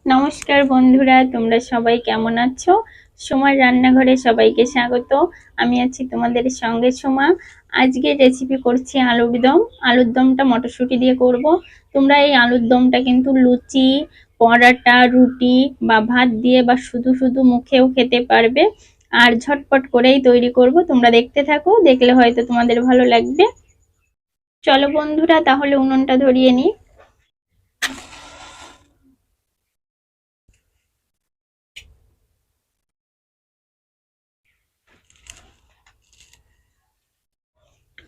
নমস্কার বন্ধুরা, তোমরা সবাই কেমন আছো? সোমার রান্নাঘরে সবাইকে স্বাগত। আমি আছি তোমাদের সঙ্গে সোমা। আজকে রেসিপি করছি আলুর দম। আলুর দমটা মটরশুঁটি দিয়ে করব। তোমরা এই আলুর দমটা কিন্তু লুচি, পরাটা, রুটি বা ভাত দিয়ে বা শুধু শুধু মুখেও খেতে পারবে। আর ঝটপট করেই তৈরি করব, তোমরা দেখতে থাকো, দেখলে হয়তো তোমাদের ভালো লাগবে। চলো বন্ধুরা, তাহলে উনুনটা ধরিয়ে নিই।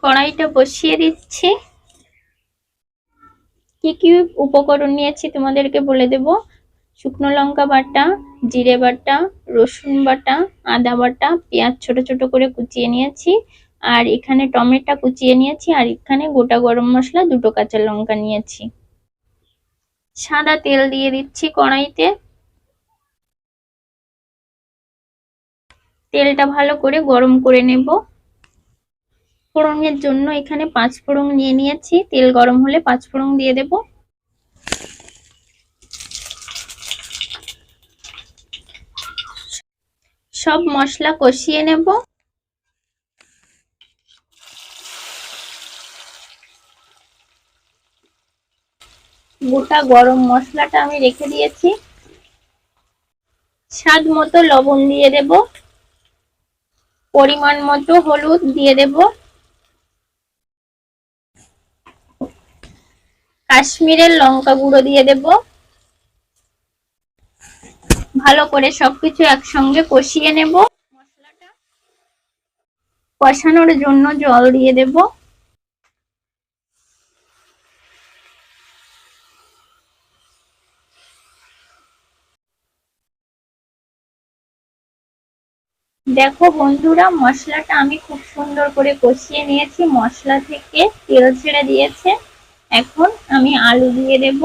কড়াইটা বসিয়ে দিচ্ছি। কি কি উপকরণ নিয়েছি তোমাদেরকে বলে দেব। শুকনো লঙ্কা বাটা, জিরে বাটা, রসুন বাটা, আদা বাটা, পেঁয়াজ ছোট ছোট করে কুচিয়ে নিয়েছি, আর এখানে টমেটো কুচিয়ে নিয়েছি, আর এখানে গোটা গরম মশলা, দুটো কাঁচা লঙ্কা নিয়েছি। সাদা তেল দিয়ে দিচ্ছি কড়াইতে। তেলটা ভালো করে গরম করে নেব। ফোড়নের জন্য এখানে 5 ফোড়ন নিয়ে নিয়েছি। তেল গরম হলে 5 ফোড়ন দিয়ে দেব। সব মশলা কষিয়ে নেব। গোটা গরম মশলাটা আমি রেখে দিয়েছি। স্বাদ মতো লবণ দিয়ে দেব। পরিমাণ মতো হলুদ দিয়ে দেব। কাশ্মীরের লঙ্কা গুঁড়ো দিয়ে দেব। ভালো করে সবকিছু একসঙ্গে কষিয়ে নেব। মশলাটা কষানোর জন্য জল দিয়ে দেব। দেখো বন্ধুরা, মশলাটা আমি খুব সুন্দর করে কষিয়ে নিয়েছি। মশলা থেকে তেল ছেড়ে দিয়েছে। এখন আমি আলু দিয়ে দেব।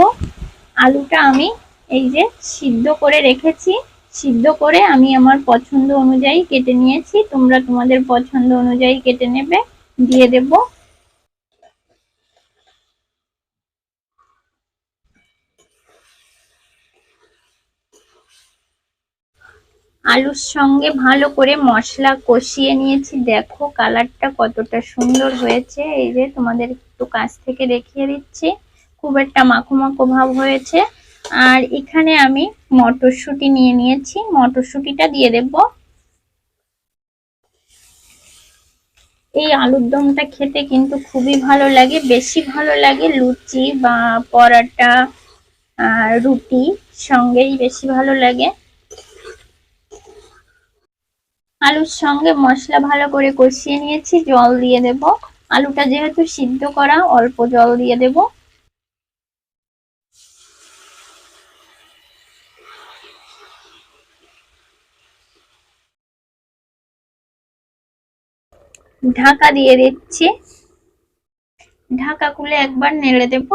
আলুটা আমি এই যে সিদ্ধ করে রেখেছি। সিদ্ধ করে আমি আমার পছন্দ অনুযায়ী কেটে নিয়েছি। তোমরা তোমাদের পছন্দ অনুযায়ী কেটে নেবে। দিয়ে দেব। আলুর সঙ্গে ভালো করে মশলা কষিয়ে নিয়েছি। দেখো কালারটা কতটা সুন্দর হয়েছে। এই যে তোমাদের একটু কাছ থেকে দেখিয়ে দিচ্ছি। খুব একটা মাখো মাখো ভাব হয়েছে। আর এখানে আমি মটরশুঁটি নিয়ে নিয়েছি। মটরশুঁটিটা দিয়ে দেব। এই আলুর দমটা খেতে কিন্তু খুবই ভালো লাগে। বেশি ভালো লাগে লুচি বা পরাটা, রুটি সঙ্গেই বেশি ভালো লাগে। আলুর সঙ্গে মশলা ভালো করে কষিয়ে নিয়েছি। জল দিয়ে দেব। আলুটা যেহেতু সিদ্ধ করা, অল্প জল দিয়ে দেব। ঢাকা দিয়ে দিচ্ছি। ঢাকা খুলে একবার নেড়ে দেব।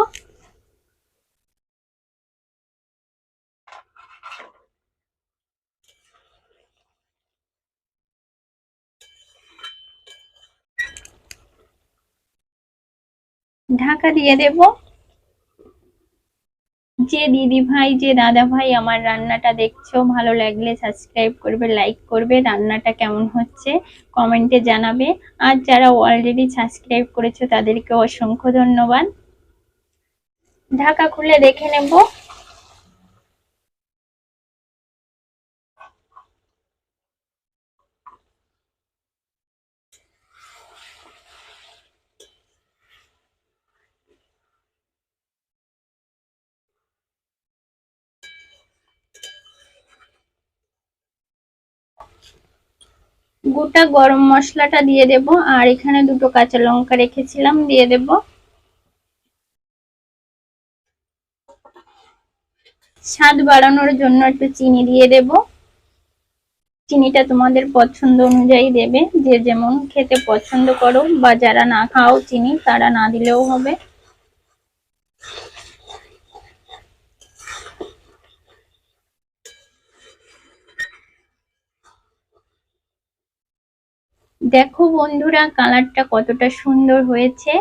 ঢাকা দিয়ে দেব। যে দিদি ভাই, যে দাদা ভাই আমার রান্নাটা দেখছো, ভালো লাগলে সাবস্ক্রাইব করবে, লাইক করবে। রান্নাটা কেমন হচ্ছে কমেন্টে জানাবে। আর যারা অলরেডি সাবস্ক্রাইব করেছো তাদেরকে অসংখ্য ধন্যবাদ। ঢাকা খুলে দেখে নেব। গোটা গরম মশলাটা দিয়ে দেব। আর এখানে দুটো কাঁচা লঙ্কা রেখেছিলাম, দিয়ে দেব। স্বাদ বাড়ানোর জন্য একটু চিনি দিয়ে দেব। চিনিটা তোমাদের পছন্দ অনুযায়ী দেবে, যে যেমন খেতে পছন্দ করো, বা যারা না খাও চিনি তারা না দিলেও হবে। দেখো বন্ধুরা, কালারটা কতটা সুন্দর হয়েছে।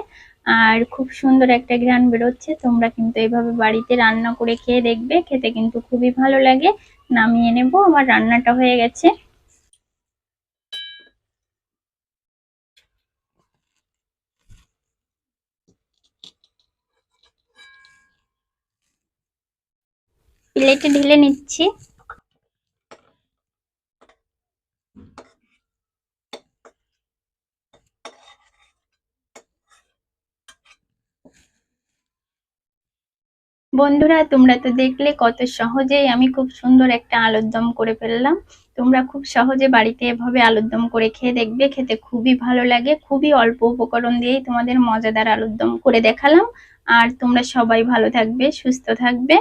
আর খুব সুন্দর একটা ঘ্রাণ বেরোচ্ছে। তোমরা কিন্তু এভাবে বাড়িতে রান্না করে খেয়ে দেখবে, খেতে কিন্তু খুবই ভালো লাগে। নামিয়ে নেব, আমার রান্নাটা হয়ে গেছে। প্লেটে ঢেলে নিচ্ছি। বন্ধুরা, তোমরা তো দেখলে কত সহজেই আমি খুব সুন্দর একটা আলুর দম করে ফেললাম। তোমরা খুব সহজে বাড়িতে এভাবে আলুর দম করে খেয়ে দেখবে, খেতে খুবই ভালো লাগে। খুবই অল্প উপকরণ দিয়েই তোমাদের মজাদার আলুর দম করে দেখালাম। আর তোমরা সবাই ভালো থাকবে, সুস্থ থাকবে।